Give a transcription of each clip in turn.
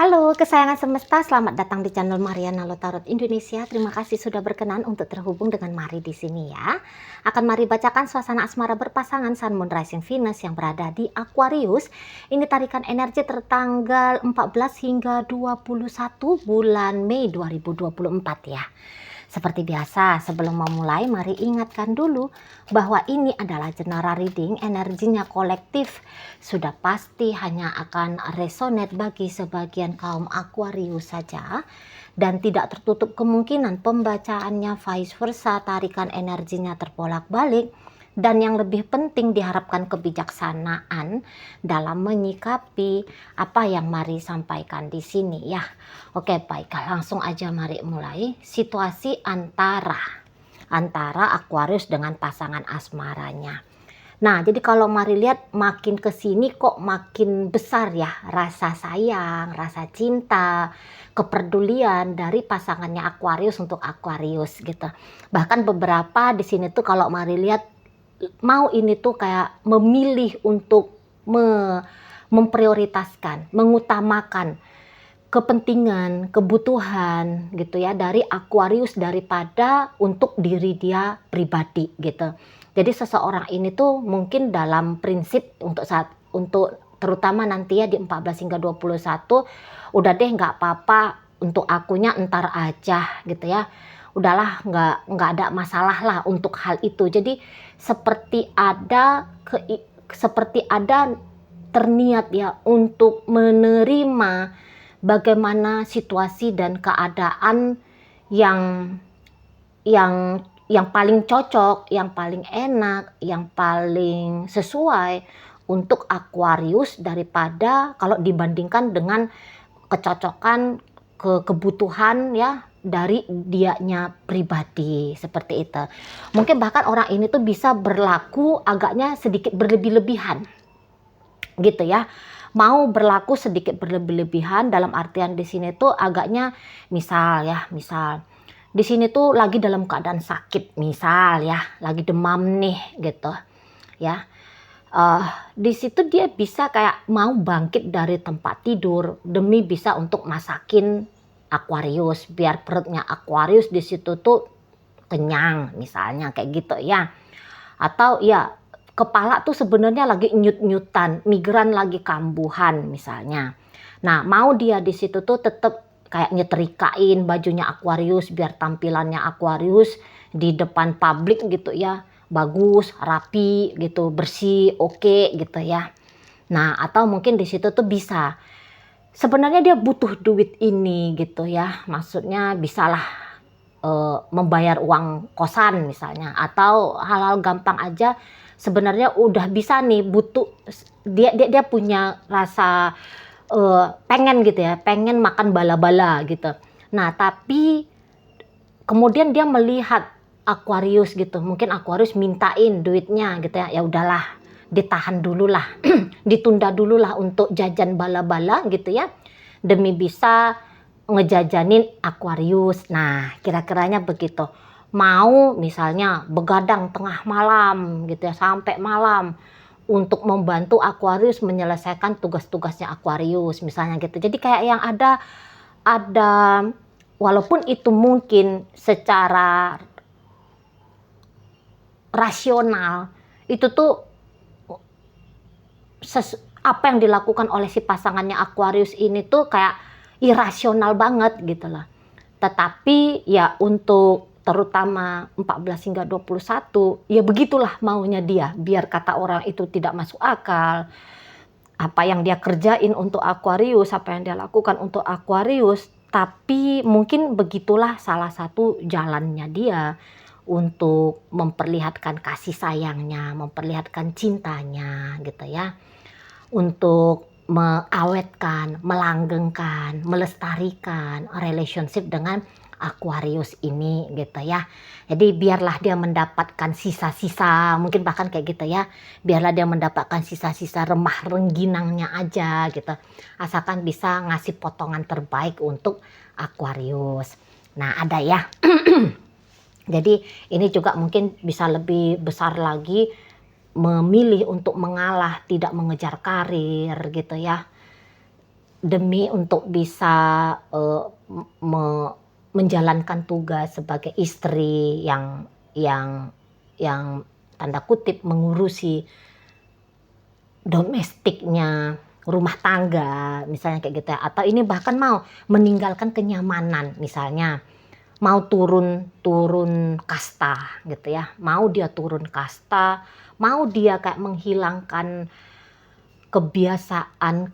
Halo kesayangan semesta, selamat datang di channel Mariana Lotarot Indonesia. Terima kasih sudah berkenan untuk terhubung dengan Mari di sini ya. Akan Mari bacakan suasana asmara berpasangan Sun, Moon, Rising, Venus yang berada di Aquarius. Ini tarikan energi tertanggal 14 hingga 21 bulan Mei 2024 ya. Seperti biasa, sebelum memulai, mari ingatkan dulu bahwa ini adalah general reading, energinya kolektif. Sudah pasti hanya akan resonate bagi sebagian kaum Aquarius saja. Dan tidak tertutup kemungkinan pembacaannya vice versa, tarikan energinya terbolak-balik. Dan yang lebih penting diharapkan kebijaksanaan dalam menyikapi apa yang Mari sampaikan di sini ya. Oke, baiklah, langsung aja mari mulai. Situasi antara Aquarius dengan pasangan asmaranya. Nah, jadi kalau Mari lihat makin kesini kok makin besar ya rasa sayang, rasa cinta, kepedulian dari pasangannya Aquarius untuk Aquarius gitu. Bahkan beberapa di sini tuh kalau Mari lihat mau ini tuh kayak memilih untuk memprioritaskan, mengutamakan kepentingan, kebutuhan gitu ya dari Aquarius daripada untuk diri dia pribadi gitu. Jadi seseorang ini tuh mungkin dalam prinsip untuk terutama nanti ya di 14 hingga 21 udah deh nggak apa-apa untuk akunya entar aja gitu ya. Udahlah nggak ada masalah lah untuk hal itu. Jadi seperti ada terniat ya untuk menerima bagaimana situasi dan keadaan yang paling cocok, yang paling enak, yang paling sesuai untuk Aquarius daripada kalau dibandingkan dengan kecocokan kebutuhan ya dari dianya pribadi seperti itu. Mungkin bahkan orang ini tuh bisa berlaku agaknya sedikit berlebih-lebihan gitu ya. Mau berlaku sedikit berlebih-lebihan dalam artian di sini tuh agaknya misal di sini tuh lagi dalam keadaan sakit misal ya, lagi demam nih gitu ya. Di situ dia bisa kayak mau bangkit dari tempat tidur demi bisa untuk masakin Aquarius biar perutnya Aquarius di situ tuh kenyang misalnya kayak gitu ya. Atau ya kepala tuh sebenarnya lagi nyut-nyutan, migran lagi kambuhan misalnya. Nah, mau dia di situ tuh tetap kayak nyetrikain bajunya Aquarius biar tampilannya Aquarius di depan publik gitu ya. Bagus, rapi gitu, bersih, oke gitu ya. Nah, atau mungkin di situ tuh bisa sebenarnya dia butuh duit ini gitu ya. Maksudnya bisalah membayar uang kosan misalnya, atau hal-hal gampang aja sebenarnya udah bisa nih butuh dia punya rasa pengen gitu ya, pengen makan bala-bala gitu. Nah, tapi kemudian dia melihat Aquarius gitu, mungkin Aquarius mintain duitnya gitu ya, ya udahlah ditahan dulu lah, ditunda dulu lah untuk jajan bala-bala gitu ya, demi bisa ngejajanin Aquarius. Nah, kira-kiranya begitu. Mau misalnya begadang tengah malam gitu ya, sampai malam untuk membantu Aquarius menyelesaikan tugas-tugasnya Aquarius misalnya gitu. Jadi kayak yang ada walaupun itu mungkin secara rasional itu tuh apa yang dilakukan oleh si pasangannya Aquarius ini tuh kayak irasional banget gitu lah. Tetapi ya untuk terutama 14 hingga 21 ya begitulah maunya dia, biar kata orang itu tidak masuk akal. Apa yang dia kerjain untuk Aquarius, apa yang dia lakukan untuk Aquarius, tapi mungkin begitulah salah satu jalannya dia untuk memperlihatkan kasih sayangnya, memperlihatkan cintanya gitu ya. Untuk mengawetkan, melanggengkan, melestarikan relationship dengan Aquarius ini gitu ya. Jadi biarlah dia mendapatkan sisa-sisa, mungkin bahkan kayak gitu ya. Biarlah dia mendapatkan sisa-sisa remah rengginangnya aja gitu. Asalkan bisa ngasih potongan terbaik untuk Aquarius. Nah, ada ya. Jadi ini juga mungkin bisa lebih besar lagi, memilih untuk mengalah, tidak mengejar karir gitu ya. demi untuk bisa menjalankan tugas sebagai istri yang yang tanda kutip mengurusi domestiknya, rumah tangga, misalnya kayak gitu ya. Atau ini bahkan mau meninggalkan kenyamanan, misalnya mau turun kasta gitu ya. Mau dia turun kasta, mau dia kayak menghilangkan kebiasaan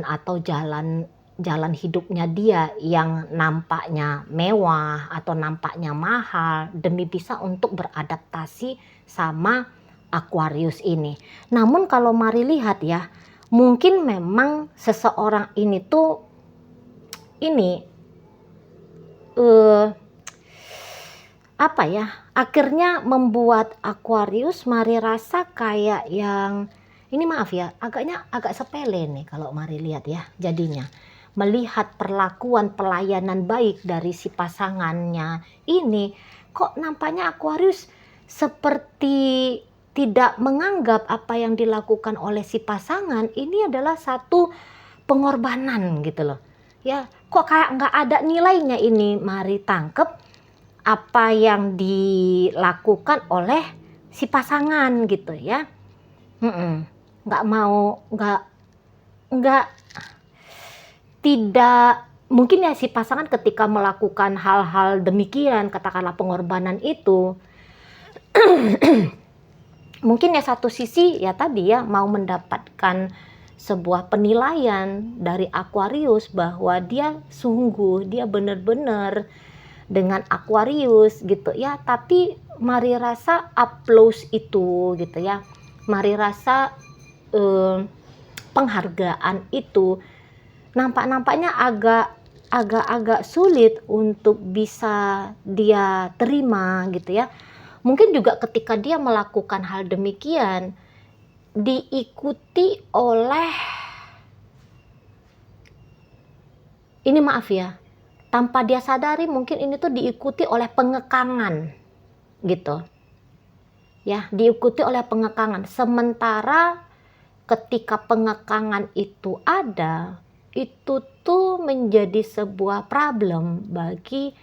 atau jalan hidupnya dia yang nampaknya mewah atau nampaknya mahal demi bisa untuk beradaptasi sama Aquarius ini. Namun kalau mari lihat ya, mungkin memang seseorang ini tuh ini apa ya, akhirnya membuat Aquarius mari rasa kayak yang ini, maaf ya, agak sepele nih kalau mari lihat ya jadinya. Melihat perlakuan pelayanan baik dari si pasangannya ini, kok nampaknya Aquarius seperti tidak menganggap apa yang dilakukan oleh si pasangan ini adalah satu pengorbanan gitu loh. Ya, kok kayak nggak ada nilainya ini, mari tangkep apa yang dilakukan oleh si pasangan gitu ya. Nggak mau, nggak tidak mungkin ya si pasangan ketika melakukan hal-hal demikian, katakanlah pengorbanan itu, mungkin ya satu sisi ya tadi ya mau mendapatkan sebuah penilaian dari Aquarius bahwa dia benar-benar dengan Aquarius gitu ya. Tapi mari rasa applause itu gitu ya, mari rasa penghargaan itu nampaknya agak sulit untuk bisa dia terima gitu ya. Mungkin juga ketika dia melakukan hal demikian diikuti oleh, ini maaf ya, tanpa dia sadari mungkin ini tuh diikuti oleh pengekangan gitu ya, diikuti oleh pengekangan. Sementara ketika pengekangan itu ada, itu tuh menjadi sebuah problem bagi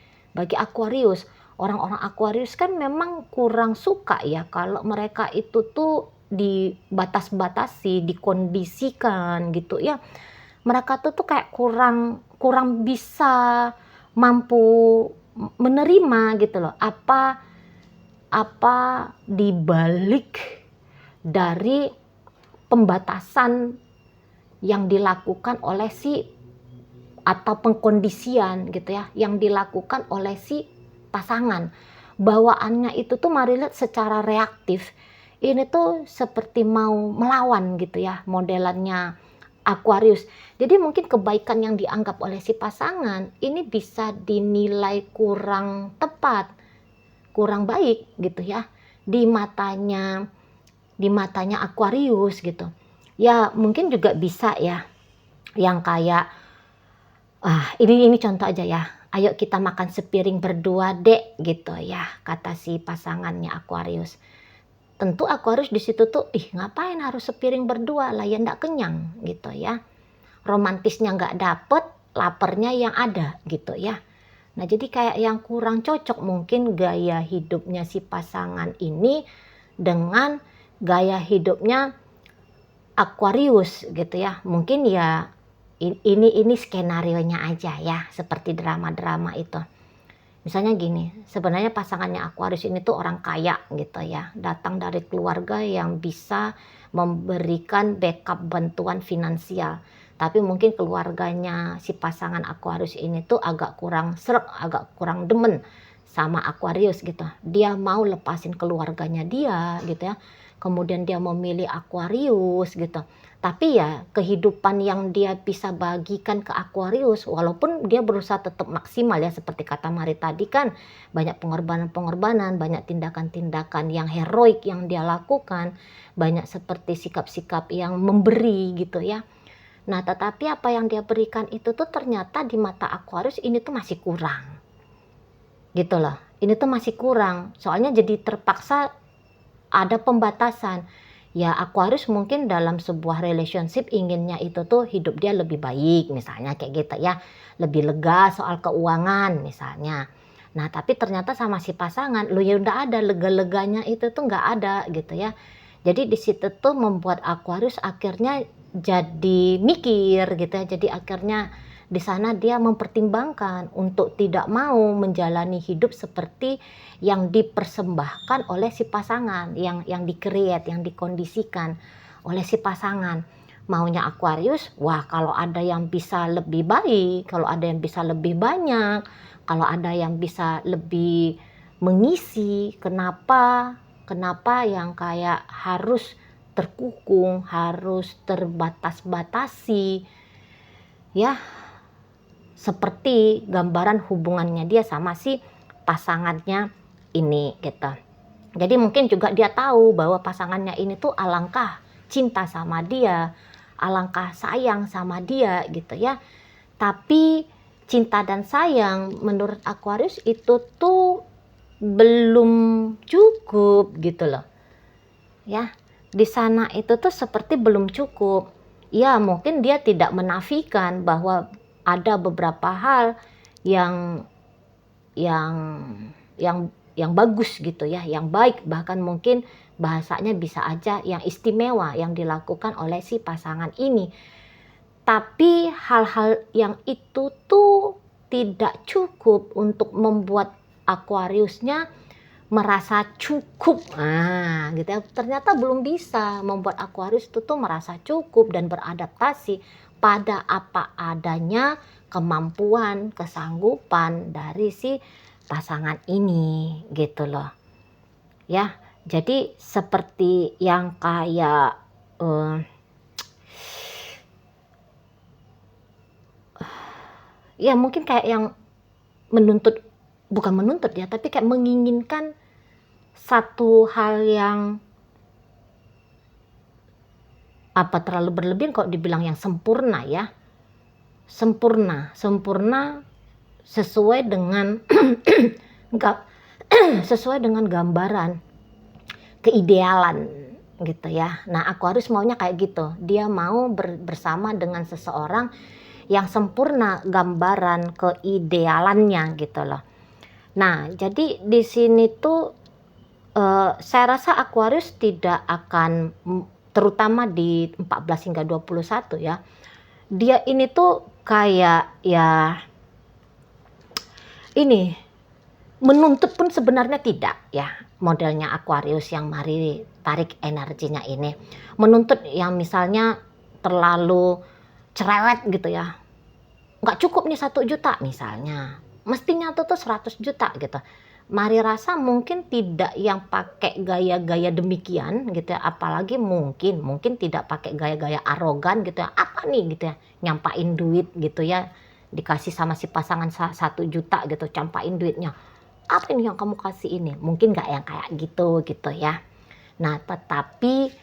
Aquarius. Orang-orang Aquarius kan memang kurang suka ya kalau mereka itu tuh dibatas-batasi, dikondisikan gitu ya. Mereka tuh kayak kurang bisa mampu menerima gitu loh apa dibalik dari pembatasan yang dilakukan oleh atau pengkondisian gitu ya yang dilakukan oleh si pasangan. Bawaannya itu tuh mari lihat secara reaktif, ini tuh seperti mau melawan gitu ya modelannya Aquarius. Jadi mungkin kebaikan yang dianggap oleh si pasangan ini bisa dinilai kurang tepat, kurang baik gitu ya di matanya Aquarius gitu. Ya mungkin juga bisa ya yang kayak ini contoh aja ya. Ayo kita makan sepiring berdua dek gitu ya, kata si pasangannya Aquarius. Tentu Aquarius di situ tuh ngapain harus sepiring berdua lah ya, ndak kenyang gitu ya. Romantisnya nggak dapet, laparnya yang ada gitu ya. Nah jadi kayak yang kurang cocok mungkin gaya hidupnya si pasangan ini dengan gaya hidupnya Aquarius gitu ya. Mungkin ya ini skenarionya aja ya, seperti drama-drama itu. Misalnya gini, sebenarnya pasangannya Aquarius ini tuh orang kaya gitu ya, datang dari keluarga yang bisa memberikan backup bantuan finansial. Tapi mungkin keluarganya si pasangan Aquarius ini tuh agak kurang srek, agak kurang demen sama Aquarius gitu. Dia mau lepasin keluarganya dia gitu ya. Kemudian dia memilih Aquarius gitu. Tapi ya kehidupan yang dia bisa bagikan ke Aquarius, walaupun dia berusaha tetap maksimal ya, seperti kata Mari tadi kan, banyak pengorbanan-pengorbanan, banyak tindakan-tindakan yang heroik yang dia lakukan, banyak seperti sikap-sikap yang memberi gitu ya. Nah tetapi apa yang dia berikan itu tuh ternyata di mata Aquarius ini tuh masih kurang gitu loh. Ini tuh masih kurang, soalnya jadi terpaksa ada pembatasan. Ya Aquarius mungkin dalam sebuah relationship inginnya itu tuh hidup dia lebih baik misalnya kayak gitu ya. Lebih lega soal keuangan misalnya. Nah tapi ternyata sama si pasangan lu ya udah ada lega-leganya itu tuh nggak ada gitu ya. Jadi di situ tuh membuat Aquarius akhirnya jadi mikir gitu ya. Jadi akhirnya di sana dia mempertimbangkan untuk tidak mau menjalani hidup seperti yang dipersembahkan oleh si pasangan, yang di-create, yang dikondisikan oleh si pasangan. Maunya Aquarius, wah kalau ada yang bisa lebih baik, kalau ada yang bisa lebih banyak, kalau ada yang bisa lebih mengisi, kenapa yang kayak harus terkukung, harus terbatas-batasi, ya seperti gambaran hubungannya dia sama si pasangannya ini gitu. Jadi mungkin juga dia tahu bahwa pasangannya ini tuh alangkah cinta sama dia, alangkah sayang sama dia gitu ya. Tapi cinta dan sayang menurut Aquarius itu tuh belum cukup gitu loh. Ya, di sana itu tuh seperti belum cukup. Ya, mungkin dia tidak menafikan bahwa ada beberapa hal yang yang yang bagus gitu ya, yang baik, bahkan mungkin bahasanya bisa aja yang istimewa yang dilakukan oleh si pasangan ini. Tapi hal-hal yang itu tuh tidak cukup untuk membuat Aquariusnya merasa cukup. Nah, gitu ya. Ternyata belum bisa membuat Aquarius itu tuh merasa cukup dan beradaptasi pada apa adanya kemampuan, kesanggupan dari si pasangan ini gitu loh. Ya, jadi seperti yang kayak ya mungkin kayak yang menuntut, bukan menuntut ya, tapi kayak menginginkan satu hal yang apa terlalu berlebihan kalau dibilang yang sempurna ya. Sempurna sesuai dengan sesuai dengan gambaran keidealan gitu ya. Nah, Aquarius maunya kayak gitu. Dia mau bersama dengan seseorang yang sempurna gambaran keidealannya gitu loh. Nah, jadi di sini tuh saya rasa Aquarius tidak akan, terutama di 14 hingga 21 ya. Dia ini tuh kayak ya ini menuntut pun sebenarnya tidak ya, modelnya Aquarius yang mari tarik energinya ini. Menuntut yang misalnya terlalu cerewet gitu ya. Nggak cukup nih 1 juta misalnya. Mestinya tuh 100 juta gitu. Mari rasa mungkin tidak yang pakai gaya-gaya demikian gitu ya, apalagi mungkin tidak pakai gaya-gaya arogan gitu ya, apa nih gitu ya, nyampain duit gitu ya, dikasih sama si pasangan 1 juta gitu, campain duitnya, apa ini yang kamu kasih ini, mungkin nggak yang kayak gitu gitu ya. Nah tetapi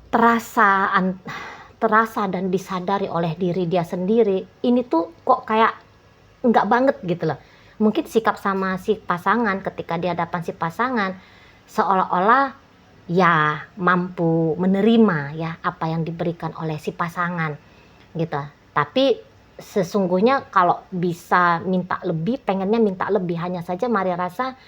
terasa dan disadari oleh diri dia sendiri, ini tuh kok kayak enggak banget gitu loh. Mungkin sikap sama si pasangan ketika di hadapan si pasangan seolah-olah ya mampu menerima ya apa yang diberikan oleh si pasangan gitu. Tapi sesungguhnya kalau bisa minta lebih, pengennya minta lebih, hanya saja mari rasa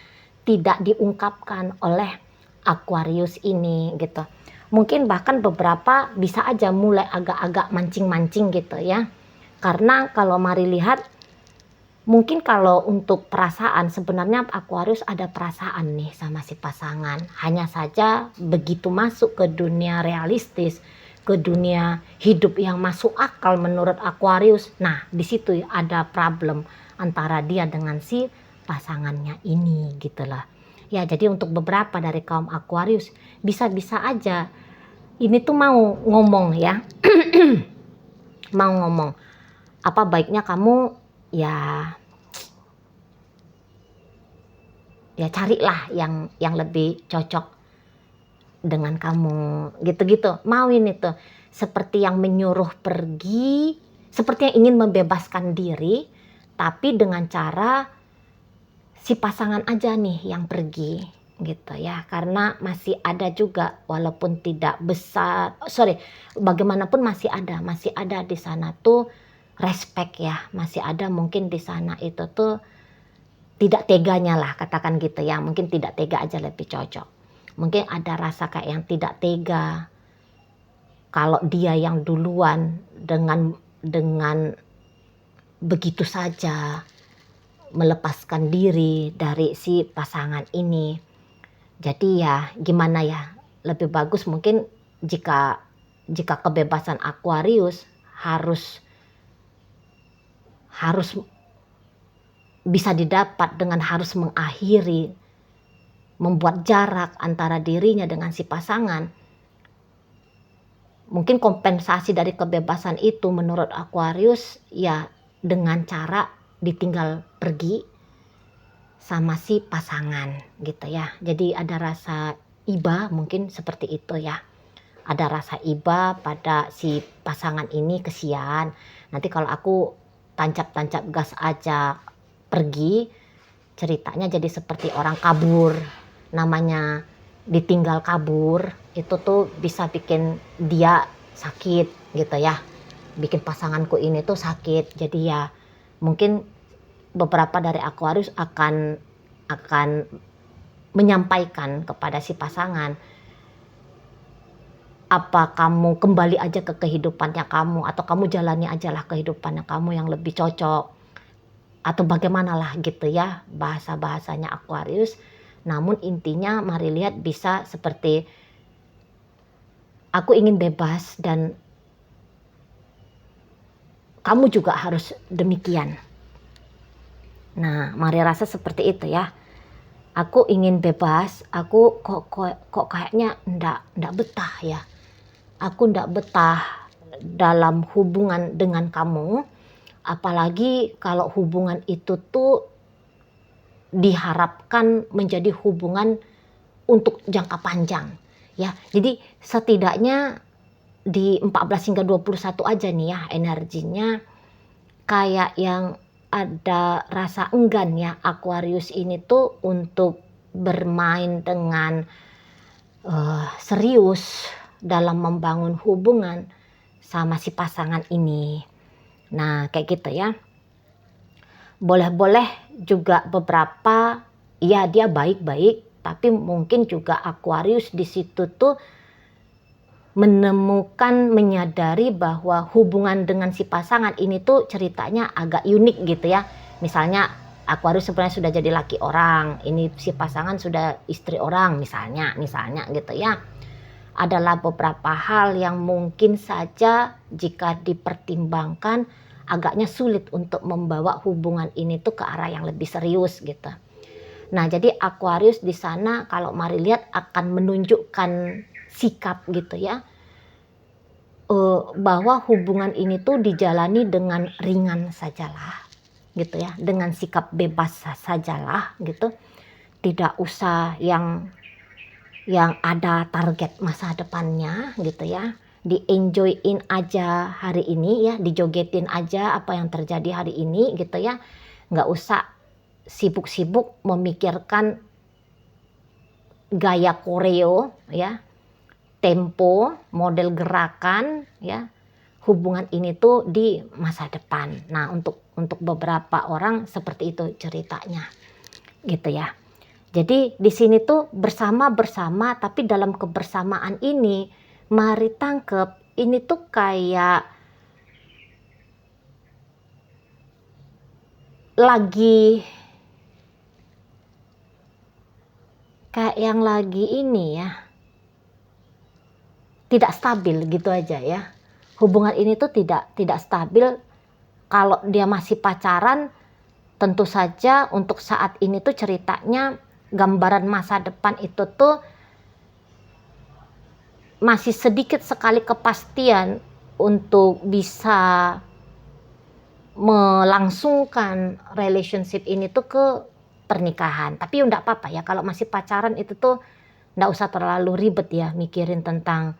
tidak diungkapkan oleh Aquarius ini gitu. Mungkin bahkan beberapa bisa aja mulai agak-agak mancing-mancing gitu ya. Karena kalau mari lihat, mungkin kalau untuk perasaan sebenarnya Aquarius ada perasaan nih sama si pasangan. Hanya saja begitu masuk ke dunia realistis, ke dunia hidup yang masuk akal menurut Aquarius. Nah, di situ ada problem antara dia dengan si pasangannya ini gitu lah. Ya, jadi untuk beberapa dari kaum Aquarius bisa-bisa aja ini tuh mau ngomong ya. Mau ngomong. Apa baiknya kamu ya carilah yang lebih cocok dengan kamu gitu-gitu. Mauin itu seperti yang menyuruh pergi, seperti yang ingin membebaskan diri, tapi dengan cara si pasangan aja nih yang pergi gitu ya, karena masih ada juga walaupun tidak besar, bagaimanapun masih ada di sana tuh respect ya, masih ada mungkin di sana itu tuh tidak teganya lah, katakan gitu ya, mungkin tidak tega aja lebih cocok. Mungkin ada rasa kayak yang tidak tega kalau dia yang duluan dengan begitu saja melepaskan diri dari si pasangan ini. Jadi ya gimana ya, lebih bagus mungkin jika kebebasan Aquarius harus bisa didapat dengan harus mengakhiri, membuat jarak antara dirinya dengan si pasangan. Mungkin kompensasi dari kebebasan itu menurut Aquarius ya dengan cara ditinggal pergi sama si pasangan gitu ya. Jadi ada rasa iba mungkin seperti itu ya. Ada rasa iba pada si pasangan ini, kesian. Nanti kalau aku tancap-tancap gas aja pergi, ceritanya jadi seperti orang kabur. Namanya ditinggal kabur, itu tuh bisa bikin dia sakit gitu ya. Bikin pasanganku ini tuh sakit. Jadi ya mungkin beberapa dari Aquarius akan menyampaikan kepada si pasangan, apa kamu kembali aja ke kehidupannya kamu, atau kamu jalani ajalah kehidupannya kamu yang lebih cocok, atau bagaimanalah gitu ya bahasa-bahasanya Aquarius. Namun intinya mari lihat bisa seperti aku ingin bebas dan kamu juga harus demikian. Nah, mari rasa seperti itu ya. Aku ingin bebas, aku kok kayaknya ndak betah ya. Aku ndak betah dalam hubungan dengan kamu, apalagi kalau hubungan itu tuh diharapkan menjadi hubungan untuk jangka panjang ya. Jadi setidaknya di 14 hingga 21 aja nih ya energinya kayak yang ada rasa enggan ya Aquarius ini tuh untuk bermain dengan serius dalam membangun hubungan sama si pasangan ini. Nah kayak gitu ya. Boleh-boleh juga beberapa ya dia baik-baik, tapi mungkin juga Aquarius di situ tuh menyadari bahwa hubungan dengan si pasangan ini tuh ceritanya agak unik gitu ya. Misalnya Aquarius sebenarnya sudah jadi laki orang, ini si pasangan sudah istri orang misalnya gitu ya. Adalah beberapa hal yang mungkin saja jika dipertimbangkan agaknya sulit untuk membawa hubungan ini tuh ke arah yang lebih serius gitu. Nah, jadi Aquarius di sana kalau mari lihat akan menunjukkan sikap gitu ya. Bahwa hubungan ini tuh dijalani dengan ringan sajalah gitu ya, dengan sikap bebas sajalah gitu. Tidak usah yang ada target masa depannya gitu ya. Di-enjoyin aja hari ini ya, dijogetin aja apa yang terjadi hari ini gitu ya. Nggak usah sibuk-sibuk memikirkan gaya koreo ya, tempo, model gerakan ya. Hubungan ini tuh di masa depan. Nah, untuk beberapa orang seperti itu ceritanya. Gitu ya. Jadi di sini tuh bersama-bersama, tapi dalam kebersamaan ini mari tangkep ini tuh kayak yang lagi ini ya, tidak stabil gitu aja ya. Hubungan ini tuh tidak stabil. Kalau dia masih pacaran, tentu saja untuk saat ini tuh ceritanya gambaran masa depan itu tuh masih sedikit sekali kepastian untuk bisa melangsungkan relationship ini tuh ke pernikahan. Tapi enggak apa-apa ya, kalau masih pacaran itu tuh enggak usah terlalu ribet ya mikirin tentang,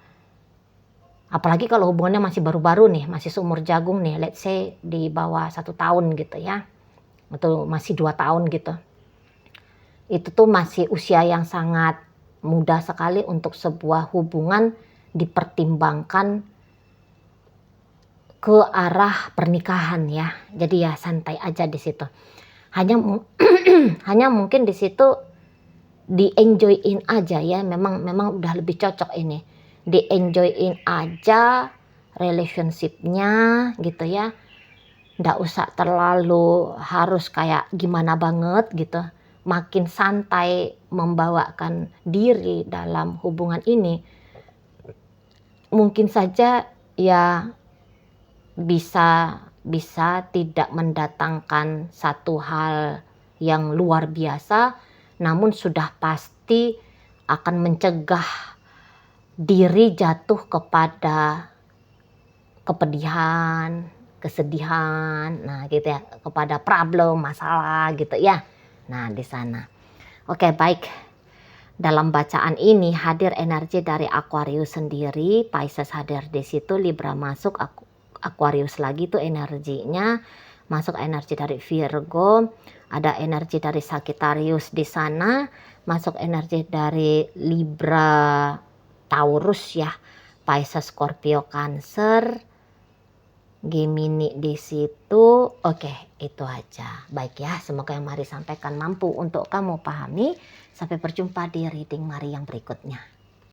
apalagi kalau hubungannya masih baru-baru nih, masih seumur jagung nih, let's say di bawah 1 tahun gitu ya, atau masih 2 tahun gitu. itu tuh masih usia yang sangat muda sekali untuk sebuah hubungan dipertimbangkan ke arah pernikahan ya. Jadi ya santai aja di situ. Hanya hanya mungkin di situ di enjoyin aja ya. Memang udah lebih cocok ini. Di enjoyin aja relationshipnya gitu ya. Nggak usah terlalu harus kayak gimana banget gitu. Makin santai membawakan diri dalam hubungan ini, mungkin saja ya bisa tidak mendatangkan satu hal yang luar biasa, namun sudah pasti akan mencegah diri jatuh kepada kepedihan, kesedihan, nah gitu ya, kepada problem, masalah gitu ya. Nah di sana. Oke, baik. Dalam bacaan ini hadir energi dari Aquarius sendiri, Pisces hadir di situ, Libra masuk, Aquarius lagi tuh energinya, masuk energi dari Virgo, ada energi dari Sagittarius di sana, masuk energi dari Libra, Taurus ya, Pisces, Scorpio, Cancer, Gemini di situ. Oke, itu aja. Baik ya, semoga yang Mari sampaikan mampu untuk kamu pahami. Sampai berjumpa di reading Mari yang berikutnya.